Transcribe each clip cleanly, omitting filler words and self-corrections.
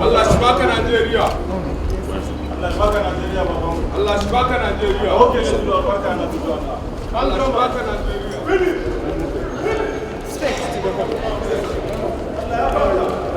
Allah shi baka Nigeria. Allah shi baka Nigeria, Baba. Allah shi baka Nigeria. Okay, let's do baka Nigeria. Allah shi baka Nigeria. Straight to the Allah.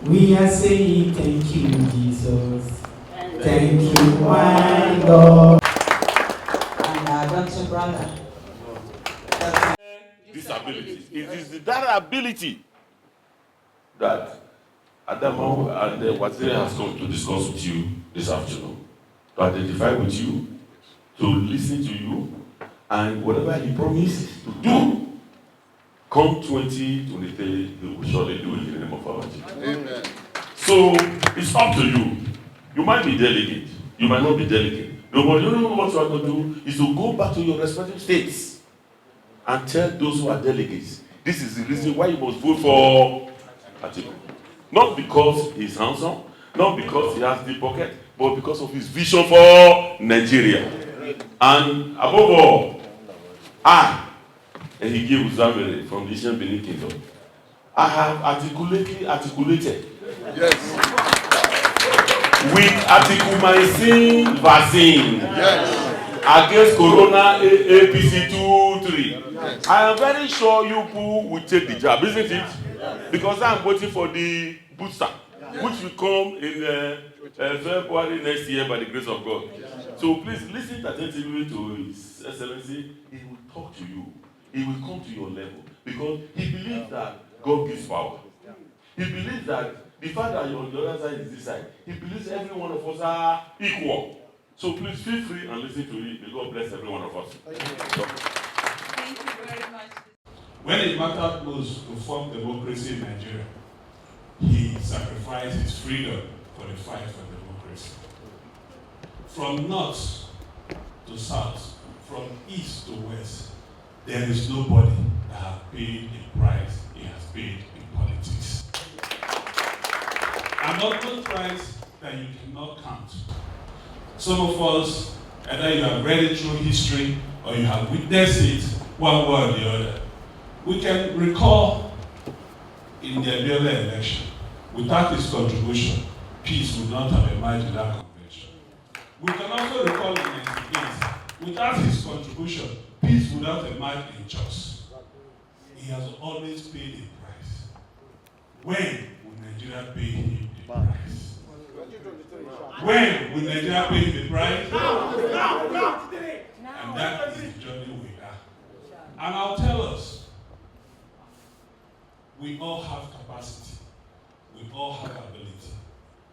We are saying thank you, Jesus. Thank you, my God. And our grandson brother. Disabilities. It is that ability that Adamo and Waziri has come to discuss with you this afternoon, to identify with you, to listen to you, and whatever he promised to do, come 2023, he will surely do it in the name of our Jesus. Amen. So it's up to you. You might be delegate, you might not be delegate. Nobody, you know what you have to do is to go back to your respective states and tell those who are delegates, this is the reason why you must vote for Atiku. Not because he's handsome, not because he has deep pocket, but because of his vision for Nigeria. And above all, and he gave Uzamere from the ancient Benin Kingdom, I have articulated yes, with Atikumycin vaccine yes, against Corona APC 2-3. Yes. I am very sure you people will take the jab, isn't it? Yes. Because I am waiting for the booster, yes, which will come in February next year by the grace of God. Yes. So please listen attentively to His Excellency. He will talk to you. He will come to your level because he believes that God gives power. He believes that the fact that you're on the other side is this side. He believes every one of us are equal. So please feel free and listen to it. May God bless every one of us. Thank you very much. When it mattered most to form democracy in Nigeria, he sacrificed his freedom for the fight for democracy. From north to south, from east to west, there is nobody that has paid a price he has paid in politics. An ultimate price that you cannot count. Some of us, either you have read it through history or you have witnessed it one way or the other. We can recall in the Abiola election, without his contribution, peace would not have emerged in that convention. We can also recall in 1998, without his contribution, peace would not emerge in Jos. He has always paid a price. When will Nigeria pay him the price? When will Nigeria pay him the price? Now. And that is the journey we are. And I'll tell us, we all have capacity. We all have ability.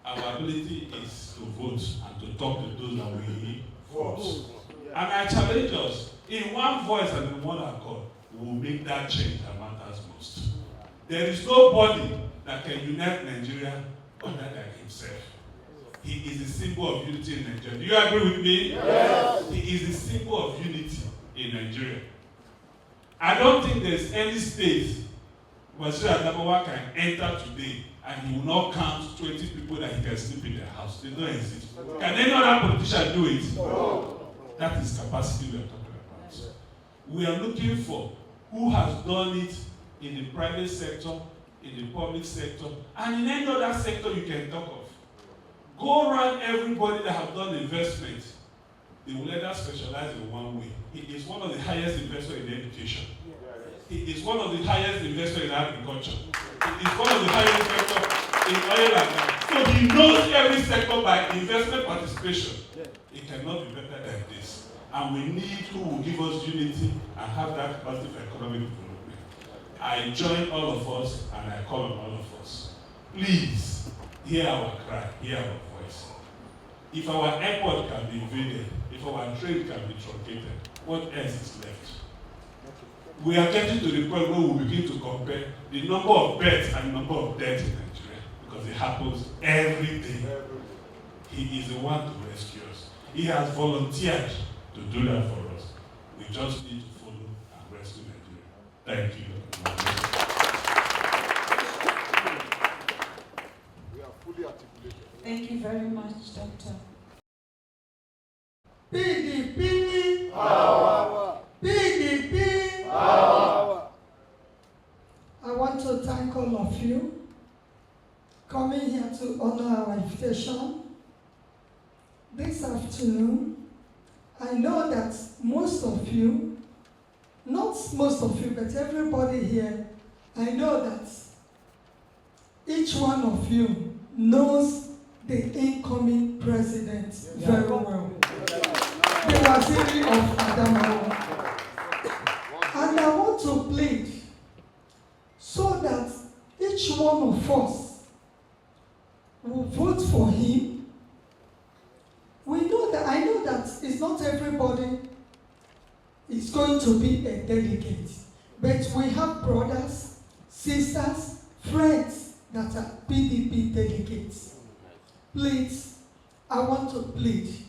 Our ability is to vote and to talk to those that we vote. And I challenge us, in one voice and in one accord, we will make that change that matters most. There is nobody that can unite Nigeria other than himself. He is the symbol of unity in Nigeria. Do you agree with me? Yes. He is the symbol of unity in Nigeria. I don't think there is any state where Adamawa can enter today and he will not count 20 people that he can sleep in their house. They don't exist. Can any other politician do it? No. That is capacity we are talking about. We are looking for who has done it in the private sector, in the public sector, and in any other sector you can talk of. Go around everybody that have done investment. They will either specialize in one way. He is one of the highest investors in education. He is one of the highest investors in agriculture. He is one of the highest investors in oil and gas. So he knows every sector by investment participation. It cannot be better than this. And we need who will give us unity and have that capacity for economic development. I join all of us and I call on all of us. Please, hear our cry, hear our voice. If our airport can be invaded, if our trade can be truncated, what else is left? We are getting to the point where we begin to compare the number of births and the number of deaths in Nigeria, because it happens every day. He is the one to rescue us. He has volunteered to do that for us. We just need to follow and rescue Nigeria. Thank you. We are fully articulated. Thank you very much, Doctor. PDP power. PDP power. I want to thank all of you coming here to honor our invitation this afternoon. I know that most of you, not most of you, but everybody here, I know that each one of you knows the incoming president very well. The Waziri of Adamawa. And I want to plead so that each one of us will vote for him. We know that, I know that it's not everybody is going to be a delegate, but we have brothers, sisters, friends that are PDP delegates. Please, I want to plead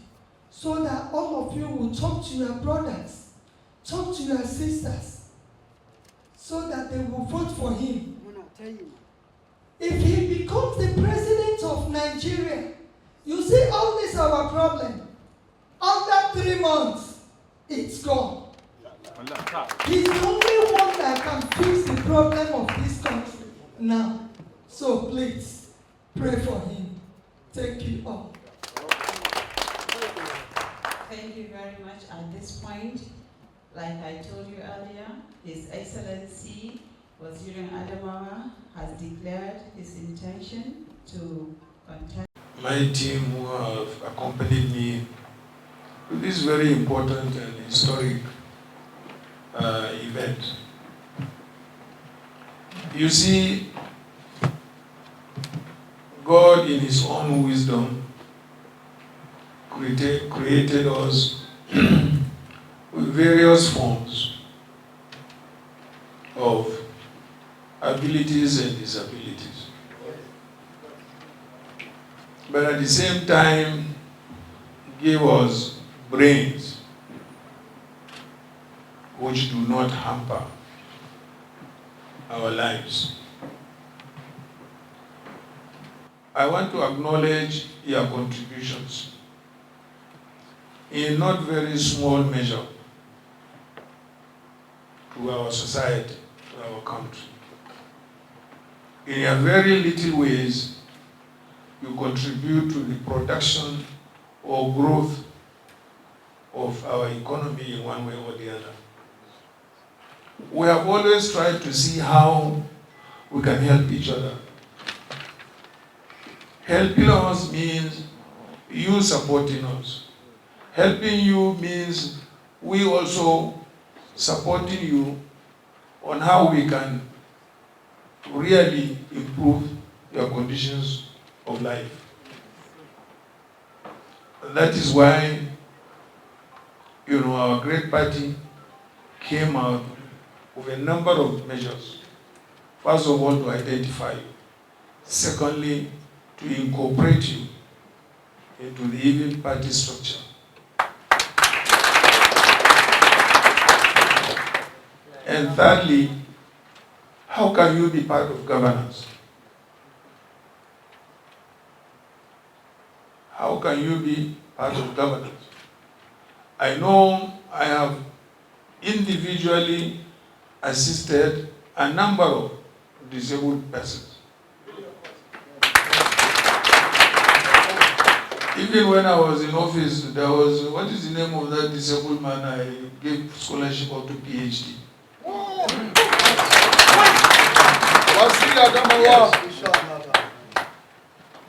so that all of you will talk to your brothers, talk to your sisters, so that they will vote for him. If he becomes the president of Nigeria, you see all this our problem. Under 3 months, it's gone. He's the only one that can fix the problem of this country now. So please, pray for him. Thank you all. Thank you very much. At this point, like I told you earlier, His Excellency Waziri Adamawa has declared his intention to contact my team who have accompanied me to this very important and historic event. You see, God in His own wisdom created us with various forms of abilities and disabilities. But at the same time, gave us brains which do not hamper our lives. I want to acknowledge your contributions in not very small measure to our society, to our country. In your very little ways, you contribute to the production or growth of our economy in one way or the other. We have always tried to see how we can help each other. Helping us means you supporting us. Helping you means we also supporting you on how we can really improve your conditions of life. That is why, our great party came out with a number of measures. First of all, to identify you. Secondly, to incorporate you into the even party structure. And thirdly, how can you be part of governance? How can you be part of governance? I know I have individually assisted a number of disabled persons. Even when I was in office, there was, what is the name of that disabled man I gave scholarship up to PhD?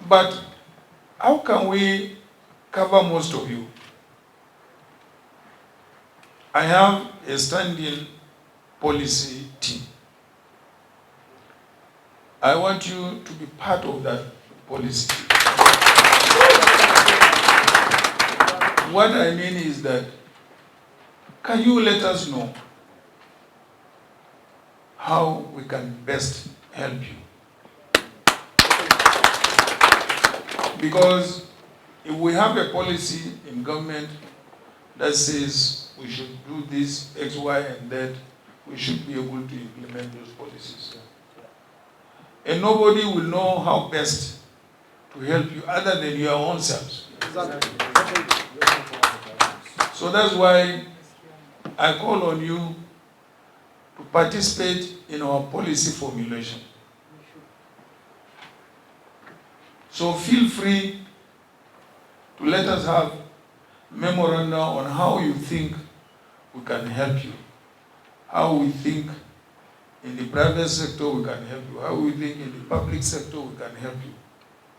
But how can we cover most of you? I have a standing policy team I want you to be part of that policy. What I mean is that, can you let us know how we can best help you? Because if we have a policy in government that says we should do this, X, Y, and Z, we should be able to implement those policies. And nobody will know how best to help you other than your own selves. So that's why I call on you to participate in our policy formulation. So feel free to let us have memoranda on how you think we can help you, how we think in the private sector we can help you, how we think in the public sector we can help you,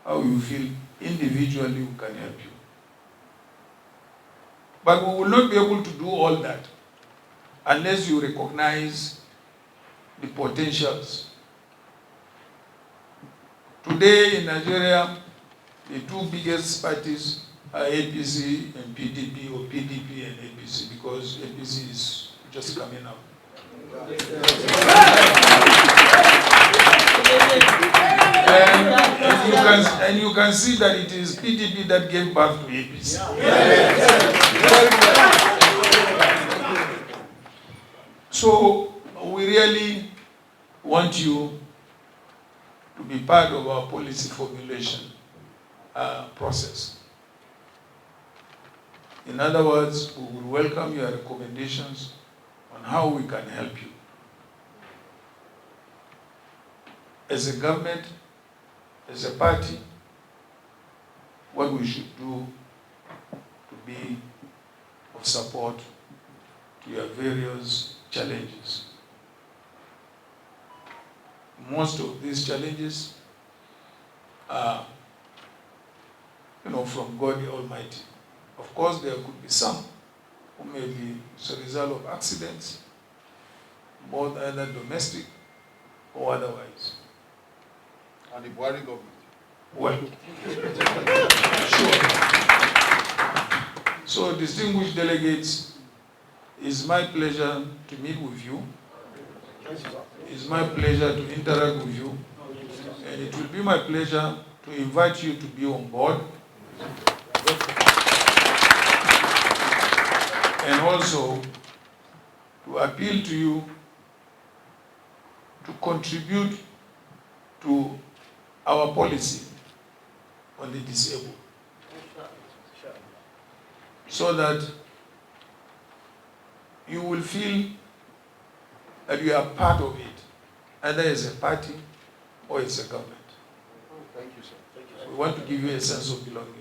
how you feel individually we can help you. But we will not be able to do all that unless you recognize the potentials. Today in Nigeria, the two biggest parties are APC and PDP, or PDP and APC, because APC is just coming out. And you can see that it is PDP that gave birth to APC. So we really want you to be part of our policy formulation process. In other words, we will welcome your recommendations on how we can help you. As a government, as a party, what we should do to be of support to your various challenges. Most of these challenges are, from God the Almighty. Of course, there could be some who may be as a result of accidents, both either domestic or otherwise. And the Buhari government? Well, sure. So, distinguished delegates, it's my pleasure to meet with you. It's my pleasure to interact with you. And it will be my pleasure to invite you to be on board. And also to appeal to you to contribute to our policy on the disabled, so that you will feel that you are part of it, either as a party or as a government. Thank you, sir. We want to give you a sense of belonging.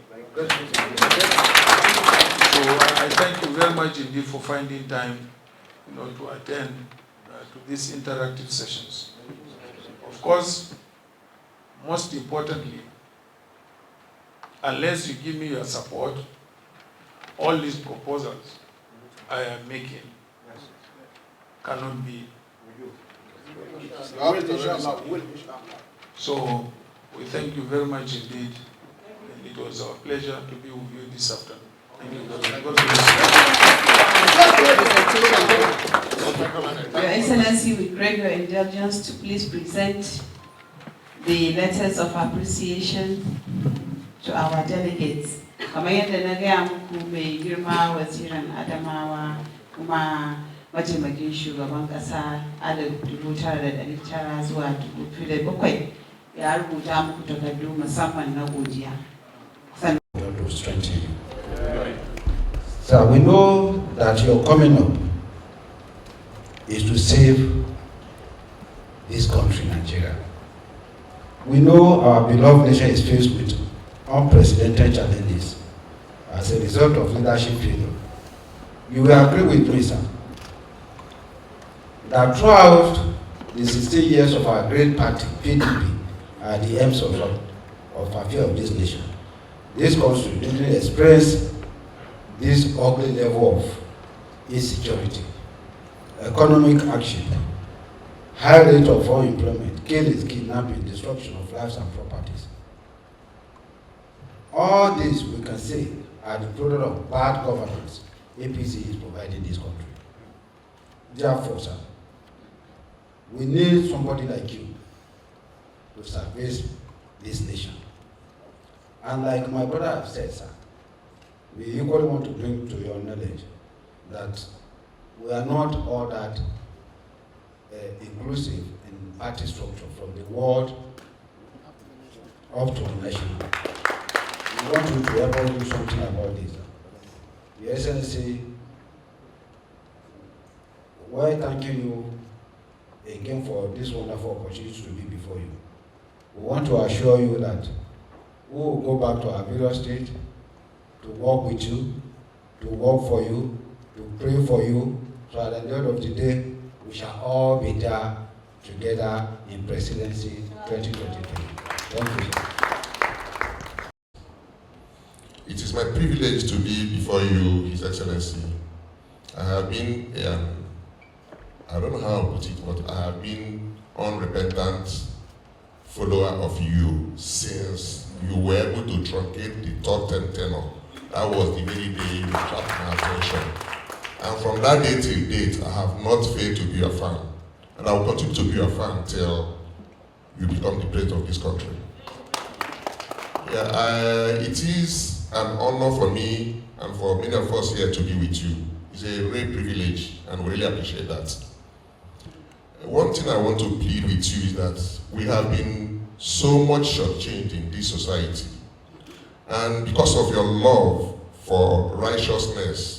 So I thank you very much indeed for finding time, to attend to these interactive sessions. Of course, most importantly, unless you give me your support, all these proposals I am making cannot be. So we thank you very much indeed, and it was our pleasure to be with you this afternoon. Thank you very much. Your Excellency, we crave your indulgence to please present the letters of appreciation to our delegates. Kamar yadda na gaya muku mai girma wazirin Adamawa kuma mataimakin shugaban kasa 1900 zuwa 2007 ya rubuta muku takardu musamman na godiya. So we know that your coming up is to save this country, Nigeria. We know our beloved nation is faced with unprecedented challenges as a result of leadership failure. You will agree with me, sir, that throughout the 16 years of our great party, PDP, are the aims of affairs of this nation. This country didn't experience this ugly level of insecurity. Economic action high rate of unemployment, killings, kidnapping, destruction of lives and properties. All this we can say are the product of bad governance APC is providing this country. Therefore, sir, we need somebody like you to service this nation. And like my brother has said, sir, we equally want to bring to your knowledge that we are not all that inclusive in party structure from the world up to the national. We want you to help us do something about this. The SNC, while thanking you again for this wonderful opportunity to be before you, we want to assure you that we will go back to our various states to work with you, to work for you, to pray for you, so at the end of the day, we shall all be there together in presidency 2023. Thank you, sir. It is my privilege to be before you, His Excellency. I have been, I don't know how to put it, but I have been unrepentant follower of you since you were able to truncate the top 10 tenor. That was the very day you attracted my attention. And from that day till date, I have not failed to be a fan. And I will continue to be a fan till you become the president of this country. Yeah, it is an honor for me and for many of us here to be with you. It's a great privilege, and we really appreciate that. One thing I want to plead with you is that we have been so much shortchanged in this society. And because of your love for righteousness,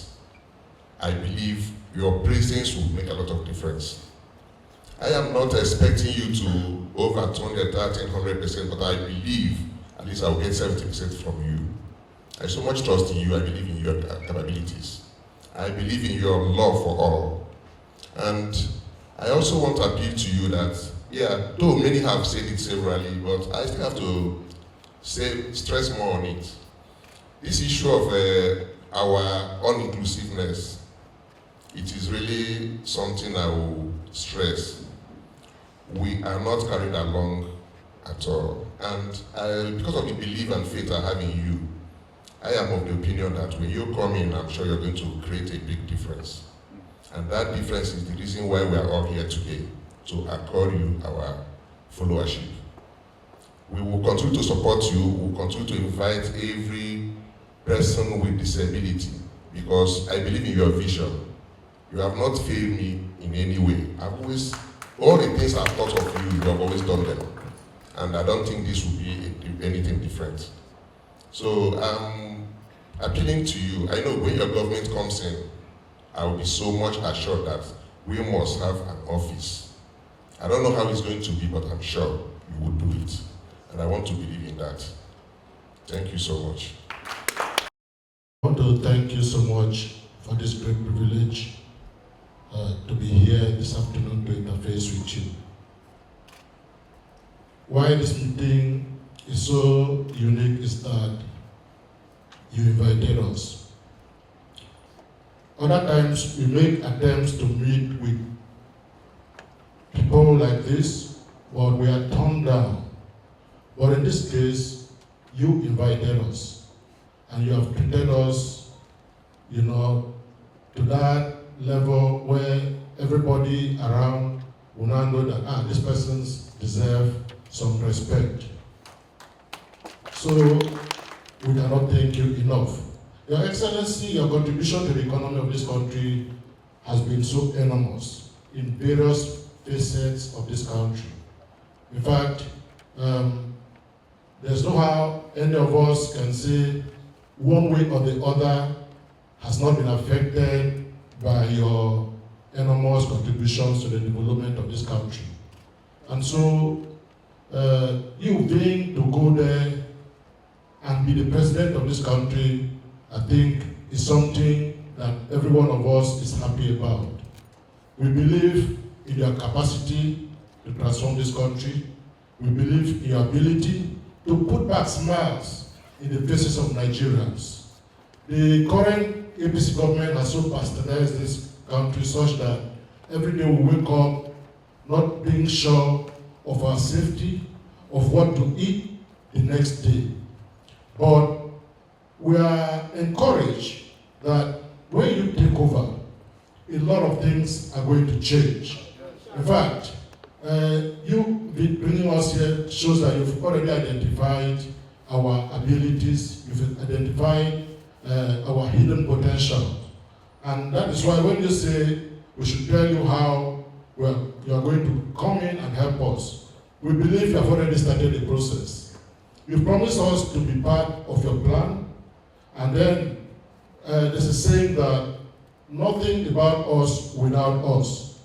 I believe your presence will make a lot of difference. I am not expecting you to overturn the 100%, but I believe at least I will get 70% from you. I so much trust in you. I believe in your capabilities. I believe in your love for all. And I also want to appeal to you that, yeah, though many have said it severally, but I still have to stress more on it. This issue of our uninclusiveness, it is really something I will stress. We are not carried along at all. And because of the belief and faith I have in you, I am of the opinion that when you come in, I'm sure you're going to create a big difference. And that difference is the reason why we are all here today, to accord you our followership. We will continue to support you. We will continue to invite every person with disability, because I believe in your vision. You have not failed me in any way. All the things I've thought of you, you have always done them. And I don't think this will be anything different. So I'm appealing to you. I know when your government comes in, I will be so much assured that we must have an office. I don't know how it's going to be, but I'm sure you will do it. And I want to believe in that. Thank you so much. I want to thank you so much for this great privilege to be here this afternoon to interface with you. Why this meeting is so unique is that you invited us. Other times we make attempts to meet with people like this, but we are turned down. But in this case, you invited us, and you have treated us, to that level where everybody around will now know that these persons deserve some respect. So we cannot thank you enough. Your Excellency, your contribution to the economy of this country has been so enormous in various facets of this country. In fact, there's no how any of us can say one way or the other has not been affected by your enormous contributions to the development of this country. And so, you being to go there and be the president of this country, I think is something that every one of us is happy about. We believe in your capacity to transform this country. We believe in your ability to put back smiles in the faces of Nigerians. The current APC government has so bastardized this country such that every day we wake up, not being sure of our safety, of what to eat the next day. But we are encouraged that when you take over, a lot of things are going to change. In fact, you bringing us here shows that you've already identified our abilities, you've identified our hidden potential. And that is why when you say we should tell you how you are going to come in and help us, we believe you have already started the process. You promised us to be part of your plan, and then there's a saying that nothing about us without us.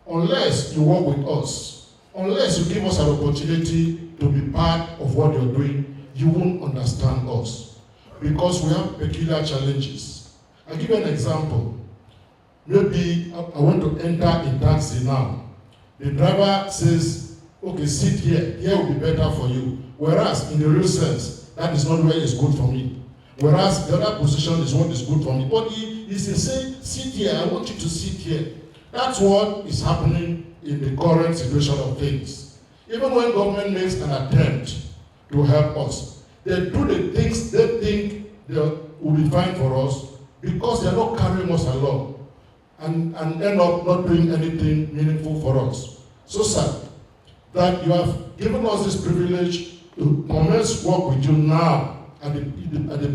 Unless you work with us, unless you give us an opportunity to be part of what you're doing, you won't understand us. Because we have peculiar challenges. I'll give you an example. Maybe I want to enter a taxi now. The driver says, okay, sit here. Here will be better for you. Whereas, in the real sense, that is not where it's good for me. Whereas, the other position is what is good for me. But he is saying, sit here. I want you to sit here. That's what is happening in the current situation of things. Even when government makes an attempt to help us, they do the things they think they will be fine for us because they are not carrying us along and end up not doing anything meaningful for us. So sad that you have given us this privilege to commence work with you now at the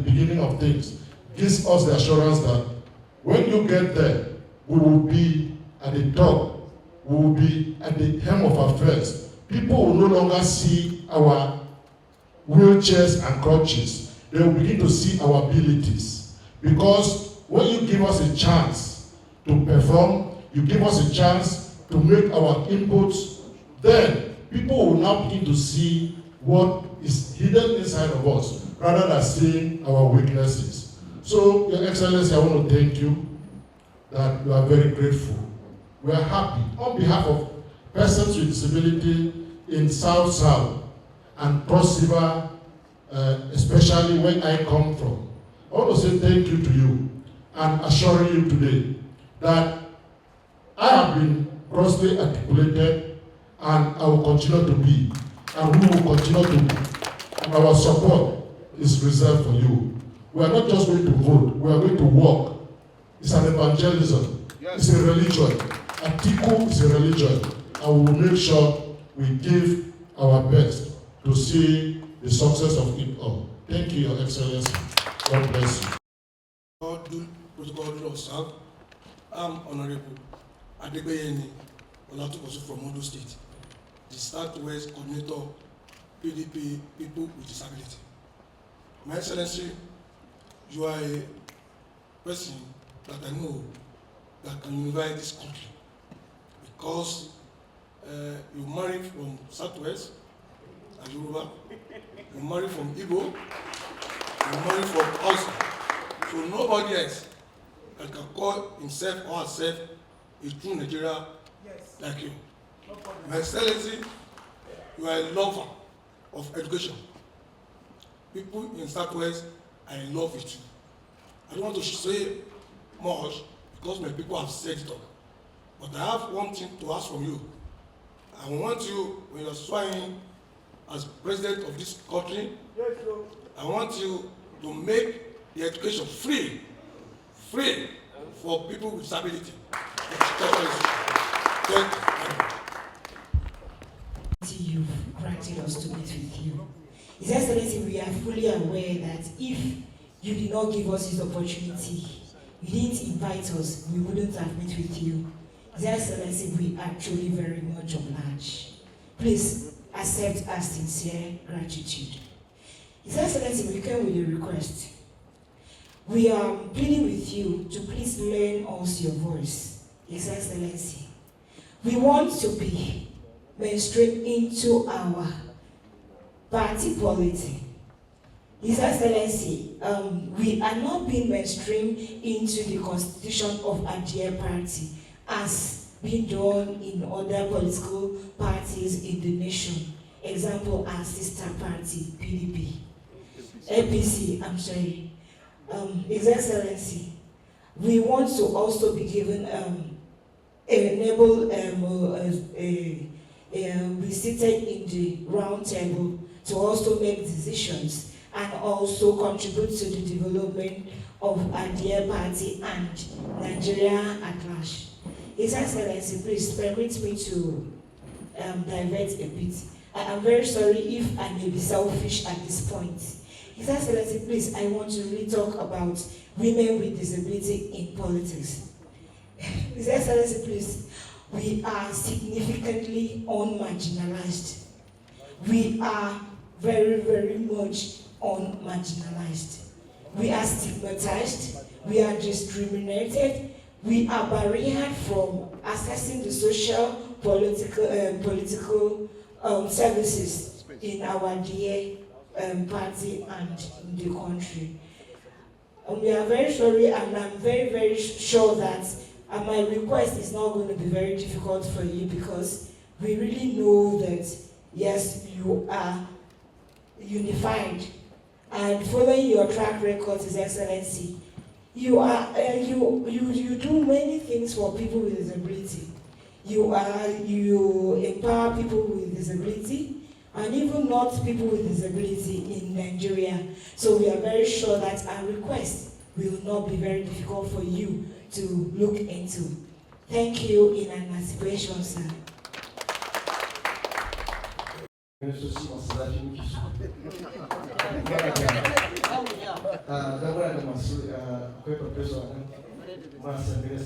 beginning of things. Gives us the assurance that when you get there, we will be at the top, we will be at the hem of affairs. People will no longer see our wheelchairs and crutches. They will begin to see our abilities. Because when you give us a chance to perform, you give us a chance to make our inputs, then people will now begin to see what is hidden inside of us, rather than seeing our weaknesses. So, Your Excellency, I want to thank you that you are very grateful. We are happy on behalf of persons with disability in South and Cross River, especially where I come from. I want to say thank you to you and assuring you today that I have been grossly articulated and I will continue to be, and we will continue to be. And our support is reserved for you. We are not just going to vote, we are going to walk. It's an evangelism. Yes. It's a religion. Atiku is a religion. And we will make sure we give our best to see the success of it all. Thank you, Your Excellency. God bless you. God do protocol of serve. I'm Honorable Adegbeyeni Olatukosu from Ondo State, the Southwest Coordinator, PDP People with Disability. My Excellency, you are a person that I know that can unify this country because you married from Southwest, and Yoruba, you married from Igbo, you married from us. So nobody else that can call himself or herself a true Nigeria like you. My Excellency, you are a lover of education. People in Southwest are in love with you. I don't want to say much because my people have said it all. But I have one thing to ask from you. I want you, when you're swearing as president of this country, I want you to make the education free for people with disability. You've granted us to meet with you. His Excellency, we are fully aware that if you did not give us this opportunity, you didn't invite us, we wouldn't have met with you. His Excellency, we are truly very much obliged. Please accept our sincere gratitude. His Excellency, we came with a request. We are pleading with you to please lend us your voice. His Excellency, we want to be mainstream into our party polity. His Excellency, we are not being mainstream into the constitution of our dear party as being done in other political parties in the nation. Example, our sister party, PDP. APC, I'm sorry. His Excellency, we want to also be given enable be seated in the round table to also make decisions and also contribute to the development of Adia Party and Nigeria at large. His Excellency, please permit me to divert a bit. I am very sorry if I may be selfish at this point. His Excellency, please, I want to really talk about women with disability in politics. His Excellency, please, we are significantly unmarginalized. We are very, very much unmarginalized. We are stigmatized, we are discriminated, we are barriered from accessing the social, political services in our dear party and in the country. And we are very sorry, and I'm very, very sure that my request is not going to be very difficult for you, because we really know that, yes, you are unified. And following your track record, His Excellency, you do many things for people with disability. You empower people with disability, and even not people with disability in Nigeria. So we are very sure that our request will not be very difficult for you to look into. Thank you in anticipation, sir. Minister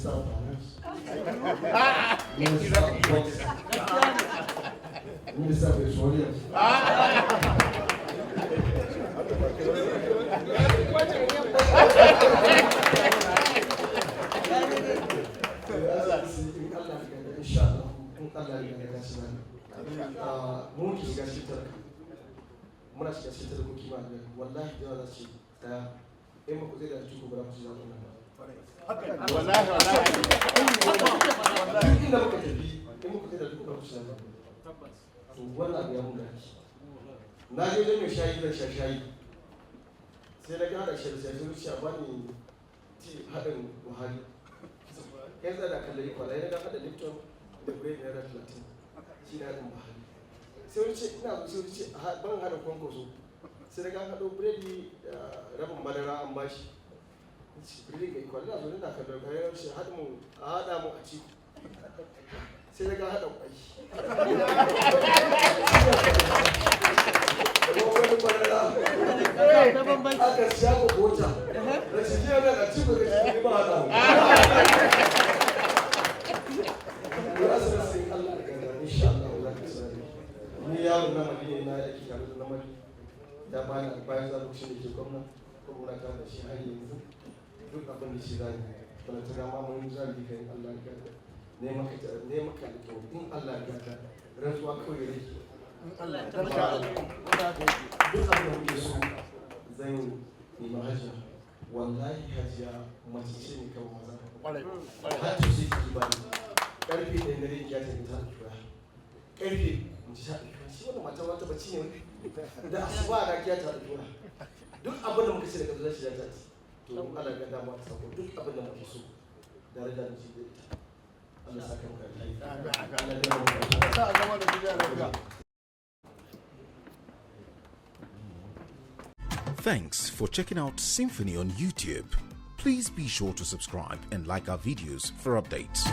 of Finance, Minister of Works, Minister of Petroleum. Muna shiga cikin ko kima da wallahi da za su ta mu ku zai da Atiku ba su zama nan wallahi inda muka tafi mu ku zai da Atiku ba su zama to wannan ya mun gaci na je da mai shayi da shayi sai na ga da shi sai zuciya ba ni ti hadin Buhari kai da kallai kwalai na ga hada Lipton da bread na 30 shi na hadin Buhari sai wani ce ina so ce ban hada kwankwaso sai daga hado biredi rabin madara an bashi biredi ga ikwalli na zo da kallon kayan shi hada mu a Atiku sai daga hada kwai wani madara aka shago bota da shi jiya da Atiku da shi ba hada mu ni yaro na madina na yake tare da namari da bayan za lokacin da ke gwamna ko muna tare da shi har yanzu duk abin da shi za ni wani ta gama mun za ni kai Allah ya gada ne maka da kyau in Allah ya gada rantsuwa kawai da ke in Allah ya gada duk abin da ke so zan yi mahajiya wallahi hajiya mace ce ne kawai maza hajji sai ki ba ni karfe da dare ya ta ta karfe shi wannan mata wata bacci ne da asuba da kiya ta dora duk abin da muka ce daga zuwa shi da ta to Allah ga dama ta sako duk abin da muke so da rada da shi da ita Allah saka mu da lafiya. Thanks for checking out SYMFONI on YouTube. Please be sure to subscribe and like our videos for updates.